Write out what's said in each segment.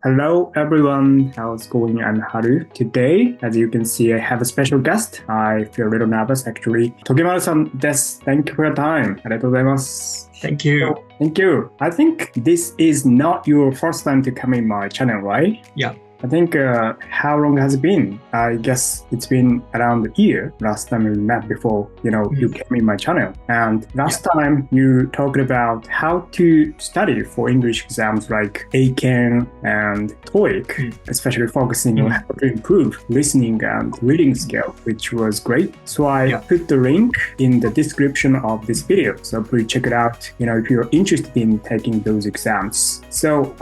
Hello everyone, how's it going? I'm Haru. Today, as you can see, I have a special guest. I feel a little nervous actually. Togemaruさんです。Thank you for your time. ありがとうございます。Thank you. Thank you. I think this is not your first time to come in my channel, right? Yeah. I think how long has it been? I guess it's been around a year last time we met before, you came in my channel. And last time you talked about how to study for English exams like ACAN and TOEIC, especially focusing on how to improve listening and reading skill, which was great. So I put the link in the description of this video. So please check it out, if you're interested in taking those exams. So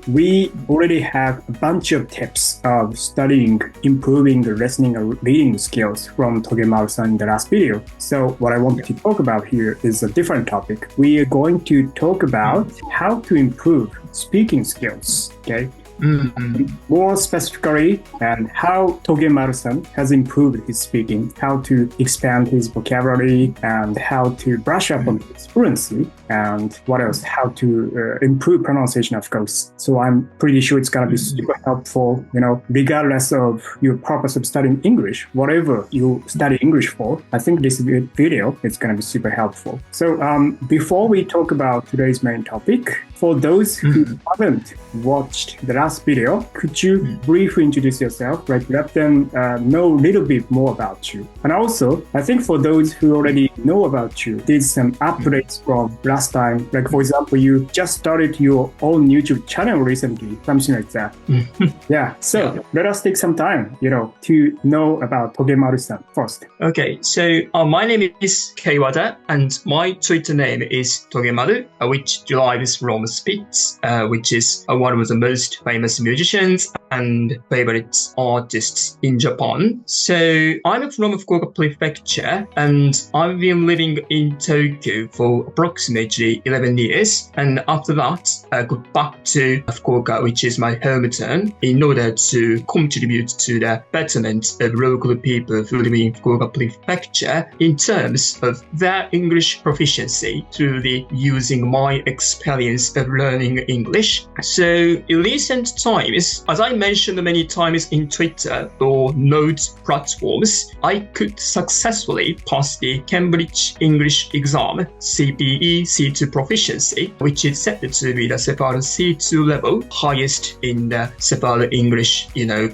we already have a bunch of tips of studying, improving the listening and reading skills from Togemaru-san in the last video. So what I wanted to talk about here is a different topic. We are going to talk about how to improve speaking skills, okay? More specifically, and how Togemaru-san has improved his speaking, how to expand his vocabulary, and how to brush up on his fluency, and what else? How to improve pronunciation, of course. So I'm pretty sure it's gonna be super helpful, regardless of your purpose of studying English, whatever you study English for. I think this video is gonna be super helpful. So before we talk about today's main topic, for those who haven't watched the last video, could you briefly introduce yourself, let them know a little bit more about you? And also, I think for those who already know about you, there's some updates from last time. Like, for example, you just started your own YouTube channel recently, something like that. Let us take some time, to know about Togemaru-san first. Okay, so my name is Keiwada, and my Twitter name is Togemaru, which derives from Spitz, which is one of the most famous musicians and favorite artists in Japan. So I'm from Fukuoka Prefecture, and I've been living in Tokyo for approximately 11 years. And after that, I got back to Fukuoka, which is my hometown, in order to contribute to the betterment of local people who live in Fukuoka Prefecture in terms of their English proficiency through the using my experience of learning English. So in recent times, as I mentioned many times in Twitter or note platforms, I could successfully pass the Cambridge English exam, CPE C2 proficiency, which is said to be the CEPAL C2 level, highest in the CEPAL English,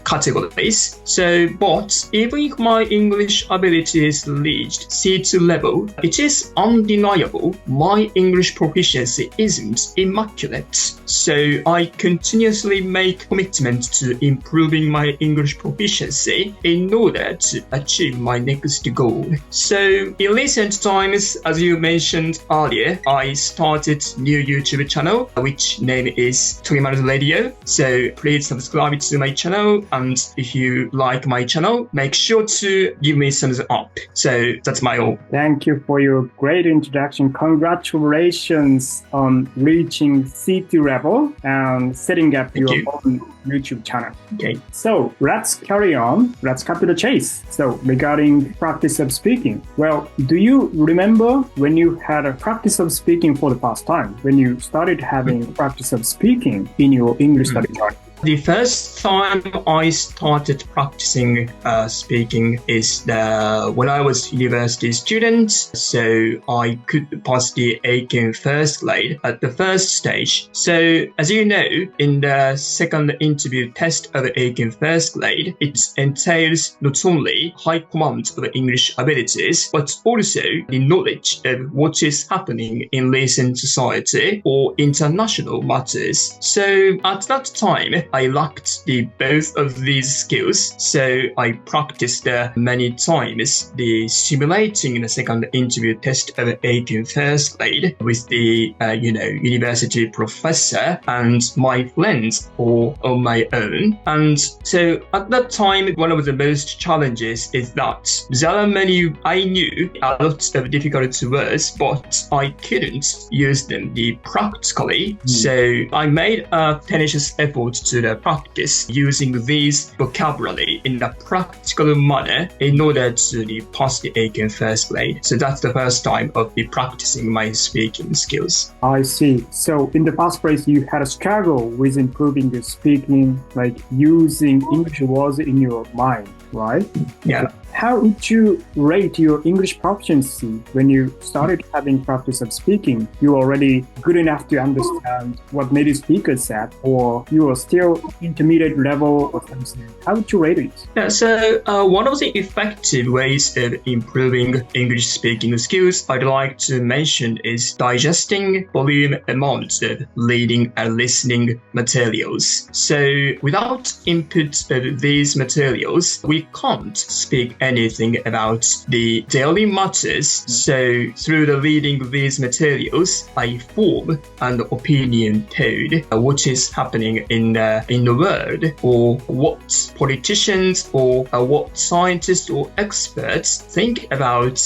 categories. So, but even if my English ability is reached C2 level, it is undeniable my English proficiency isn't immaculate. So I continuously make commitment to improving my English proficiency in order to achieve my next goal. So in recent times, as you mentioned earlier, I started new YouTube channel, which name is Togemaru Radio. So please subscribe to my channel, and if you like my channel, make sure to give me thumbs up. So that's my all. Thank you for your great introduction. Congratulations on reaching C2 level and setting up your own YouTube channel. Okay, so let's carry on. Let's cut to the chase. So regarding practice of speaking, well, do you remember when you had a practice of speaking for the first time, when you started having practice of speaking in your English study journey? The first time I started practicing speaking is when I was university student. So I could pass the ACAN first grade at the first stage. So as you know, in the second interview test of ACAN first grade, it entails not only high command of English abilities, but also the knowledge of what is happening in recent society or international matters. So at that time, I lacked both of these skills, so I practiced many times the simulating the second interview test of ACAN first grade with the university professor and my friends or on my own. And so at that time, one of the most challenges is that there are many, I knew a lot of difficult words, but I couldn't use them practically. So I made a tenacious effort to practice using these vocabulary in a practical manner in order to pass the ACAN first grade. So that's the first time of practicing my speaking skills. I see. So in the first place, you had a struggle with improving your speaking, like using English words in your mind, right? Yeah. How would you rate your English proficiency when you started having practice of speaking? You already good enough to understand what native speakers said, or you are still intermediate level or something? How would you rate it? Yeah, so one of the effective ways of improving English speaking skills I'd like to mention is digesting volume amounts of reading and listening materials. So without input of these materials, we can't speak anything about the daily matters. So through the reading of these materials, I form an opinion toward what is happening in the world, or what politicians or what scientists or experts think about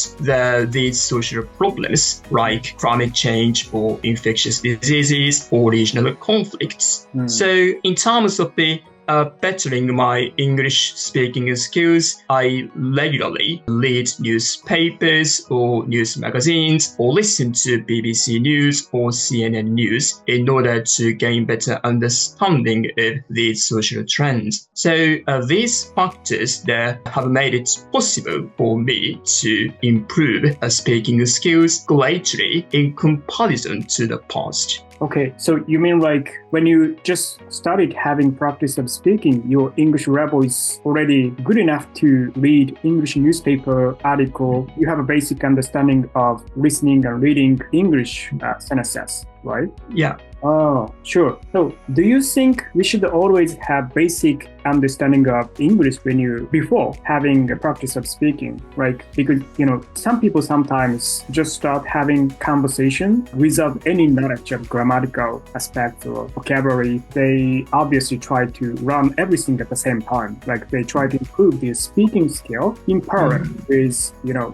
these social problems like climate change or infectious diseases or regional conflicts. So in terms of the bettering my English speaking skills, I regularly read newspapers or news magazines or listen to BBC News or CNN News in order to gain better understanding of these social trends. So these factors there have made it possible for me to improve speaking skills greatly in comparison to the past. Okay, so you mean like when you just started having practice of speaking, your English level is already good enough to read English newspaper article. You have a basic understanding of listening and reading English sentences, right? Yeah. Oh, sure. So do you think we should always have basic understanding of English before having a practice of speaking? Like, because, some people sometimes just start having conversation without any knowledge of grammatical aspects or vocabulary. They obviously try to run everything at the same time. Like they try to improve their speaking skill in parallel with,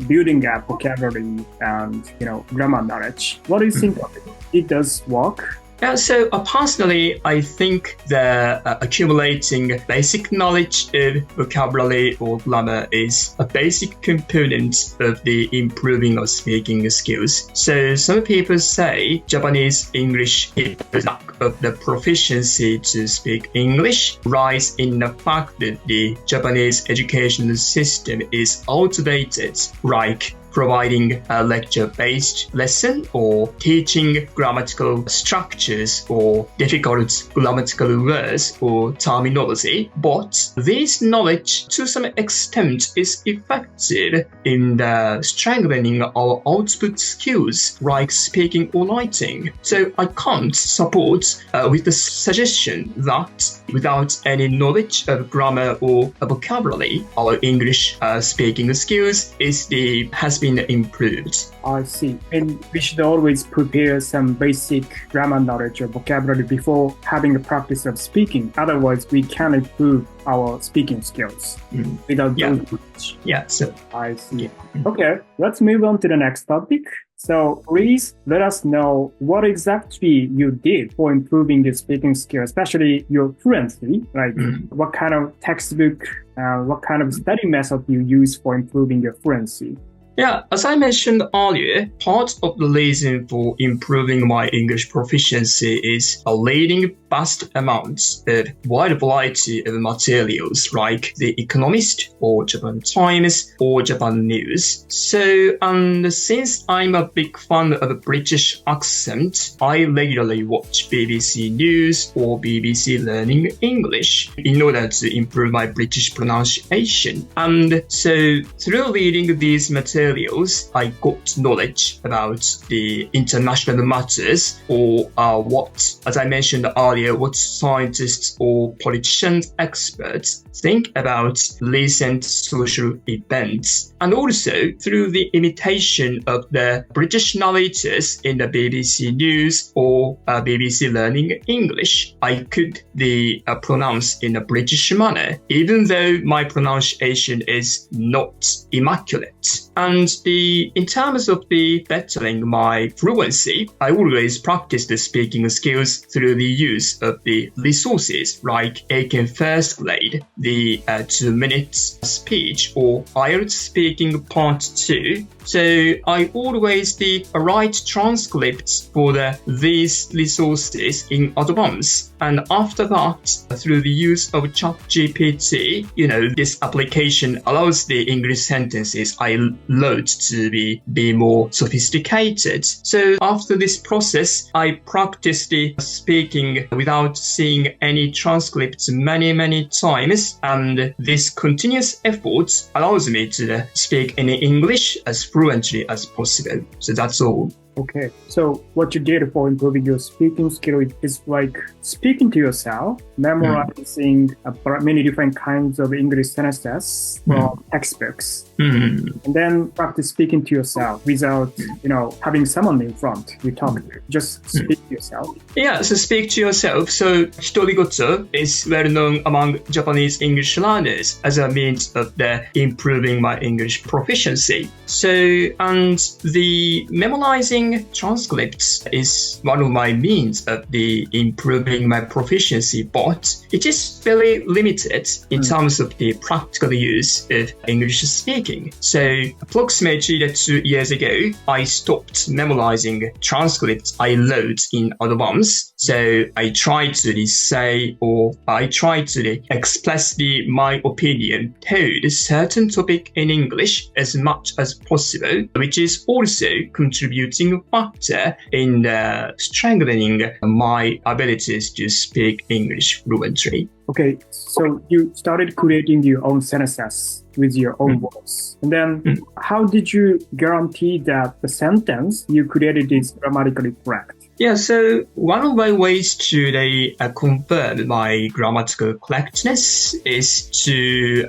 building up vocabulary and, grammar knowledge. What do you think of it? It does work? Yeah, so personally, I think that accumulating basic knowledge of vocabulary or grammar is a basic component of the improving of speaking skills. So some people say Japanese English is the lack of the proficiency to speak English lies in the fact that the Japanese educational system is outdated, like providing a lecture-based lesson or teaching grammatical structures or difficult grammatical words or terminology. But this knowledge, to some extent, is effective in strengthening our output skills like speaking or writing. So I can't support with the suggestion that without any knowledge of grammar or vocabulary, our English speaking skills has been improved. I see. And we should always prepare some basic grammar knowledge or vocabulary before having a practice of speaking. Otherwise, we can't improve our speaking skills without doing much. Yeah, so I see. Okay, let's move on to the next topic. So please let us know what exactly you did for improving your speaking skill, especially your fluency, like what kind of textbook, what kind of study method you use for improving your fluency. Yeah, as I mentioned earlier, part of the reason for improving my English proficiency is reading vast amounts of wide variety of materials like The Economist or Japan Times or Japan News. So, and since I'm a big fan of British accent, I regularly watch BBC News or BBC Learning English in order to improve my British pronunciation. And so, through reading these materials, I got knowledge about the international matters or what, as I mentioned earlier, what scientists or politicians, experts think about recent social events. And also through the imitation of the British narrators in the BBC News or BBC Learning English, I could pronounce in a British manner, even though my pronunciation is not immaculate. And in terms of bettering my fluency, I always practice the speaking skills through the use use of the resources like AK first grade, the 2 minute speech or IELTS speaking part 2. So I always write transcripts for these resources in advance. And after that, through the use of ChatGPT, this application allows the English sentences I load to be more sophisticated. So after this process, I practice the speaking without seeing any transcripts many times. And this continuous effort allows me to speak in English as fluently as possible. So that's all. Okay, so what you did for improving your speaking skill is like speaking to yourself, memorizing many different kinds of English sentences from textbooks, and then practice speaking to yourself without, having someone in front you talk to. Just speak to yourself. Yeah, so speak to yourself. So 独り言 is well known among Japanese English learners as a means of improving my English proficiency. So, and the memorizing transcripts is one of my means of improving my proficiency, but it is very limited in terms of the practical use of English speaking. So approximately 2 years ago, I stopped memorizing transcripts I load in advance. So I try to say, or I try to express my opinion toward a certain topic in English as much as possible, which is also contributing factor in strengthening my abilities to speak English fluently. Okay, so you started creating your own sentences with your own voice. And then how did you guarantee that the sentence you created is grammatically correct? Yeah, so one of my ways to confirm my grammatical correctness is to,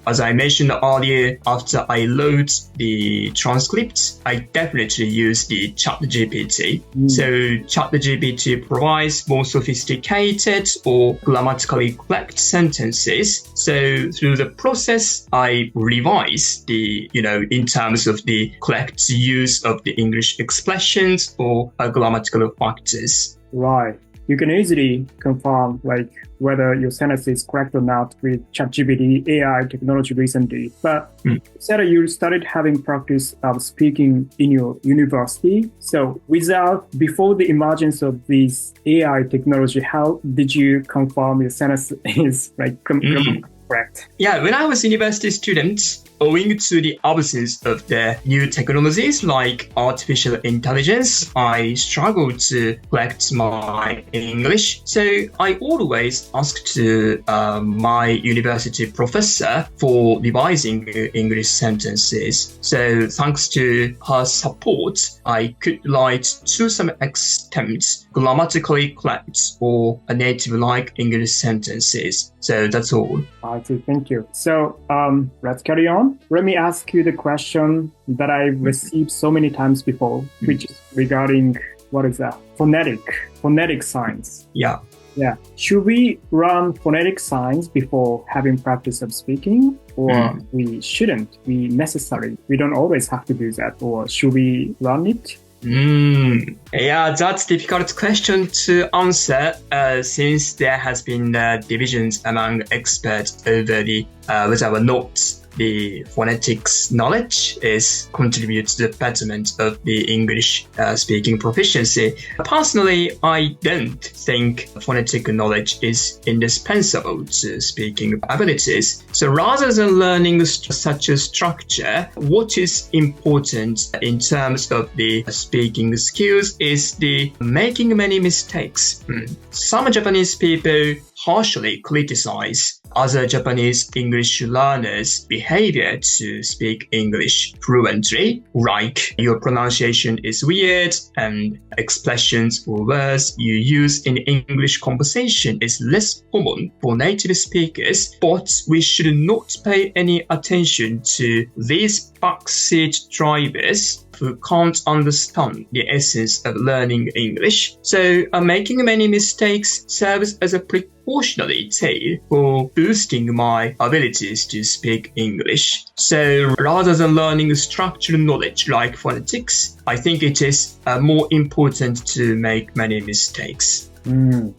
as I mentioned earlier, after I load the transcript, I definitely use the ChatGPT. So ChatGPT provides more sophisticated or grammatically correct sentences. So through the process, I revise in terms of the correct use of the English expressions or grammatical factors. Right. You can easily confirm whether your sentence is correct or not with ChatGPT AI technology recently. But you said you started having practice of speaking in your university. So before the emergence of this AI technology, how did you confirm your sentence is correct? Yeah, when I was a university student, owing to the absence of the new technologies like artificial intelligence, I struggled to correct my English. So I always asked my university professor for revising English sentences. So thanks to her support, I could write to some extent grammatically correct or native-like English sentences. So that's all. I see. Thank you. So let's carry on. Let me ask you the question that I've received so many times before, which is regarding, what is that? Phonetic science. Yeah. Should we run phonetic science before having practice of speaking? Or we shouldn't? We don't always have to do that. Or should we run it? Yeah, that's a difficult question to answer since there has been divisions among experts over whether or not the phonetics knowledge contributes to the betterment of the English speaking proficiency. Personally, I don't think phonetic knowledge is indispensable to speaking abilities. So rather than learning such a structure, what is important in terms of the speaking skills is the making many mistakes. Some Japanese people harshly criticize other Japanese English learners' behavior to speak English fluently, like your pronunciation is weird and expressions or words you use in English conversation is less common for native speakers, but we should not pay any attention to these backseat drivers who can't understand the essence of learning English. So making many mistakes serves as a precautionary tale for boosting my abilities to speak English. So rather than learning structural knowledge like phonetics, I think it is more important to make many mistakes.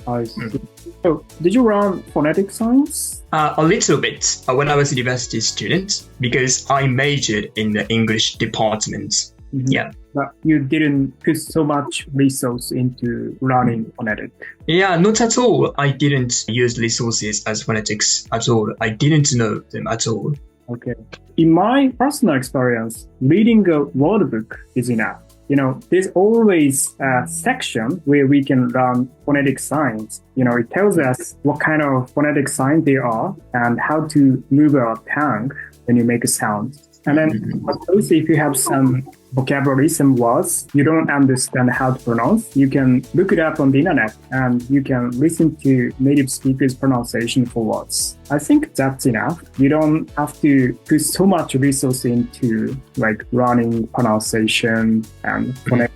I see. So, did you run phonetic science? A little bit when I was a university student because I majored in the English department. Yeah. But you didn't put so much resource into learning phonetic. Yeah, not at all. I didn't use resources as phonetics at all. I didn't know them at all. Okay. In my personal experience, reading a word book is enough. There's always a section where we can learn phonetic signs. It tells us what kind of phonetic signs they are and how to move our tongue when you make a sound. And then also if you have some vocabulary, some words you don't understand how to pronounce, you can look it up on the internet and you can listen to native speakers' pronunciation for words. I think that's enough. You don't have to put so much resource into learning pronunciation and phonetics.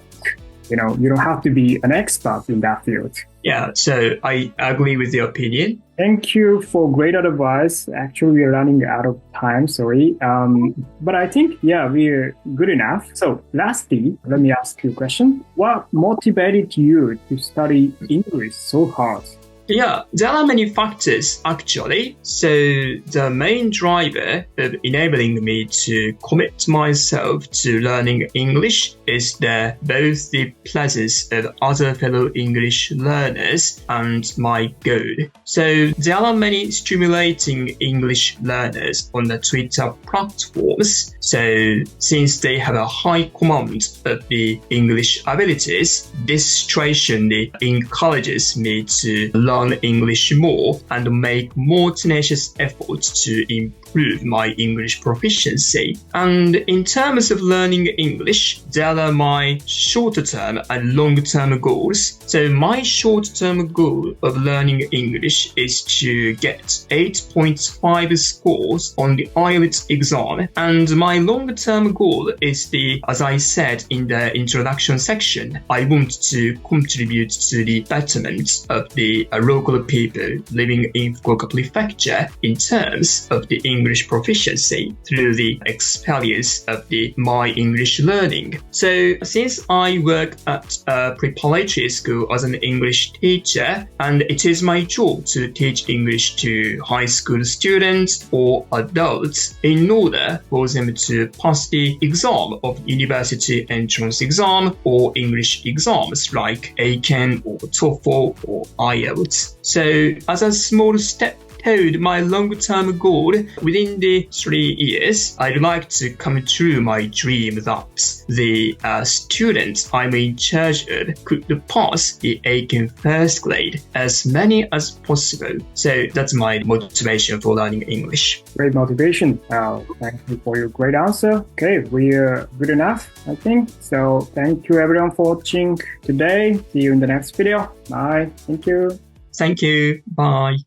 You don't have to be an expert in that field. Yeah, so I agree with your opinion. Thank you for great advice. Actually, we're running out of time, sorry. But I think, we're good enough. So lastly, let me ask you a question. What motivated you to study English so hard? Yeah, there are many factors actually. So the main driver of enabling me to commit myself to learning English is both the presence of other fellow English learners and my goal. So there are many stimulating English learners on the Twitter platforms. So since they have a high command of the English abilities, this situation encourages me to learn English more and make more tenacious efforts to improve my English proficiency. And in terms of learning English, there are my short-term and long-term goals. So my short-term goal of learning English is to get 8.5 scores on the IELTS exam. And my long-term goal is as I said in the introduction section, I want to contribute to the betterment of the local people living in Fukuoka Prefecture in terms of the English proficiency through the experience of my English learning. So since I work at a preparatory school as an English teacher, and it is my job to teach English to high school students or adults in order for them to pass the exam of university entrance exam or English exams like ACAN or TOEFL or IELTS. So as a small step toward my long-term goal within the 3 years, I'd like to come true my dream that the students I'm in charge of could pass the ACAN first grade as many as possible. So that's my motivation for learning English. Great motivation. Thank you for your great answer. Okay, we're good enough, I think. So thank you everyone for watching today. See you in the next video. Bye. Thank you. Thank you. Bye.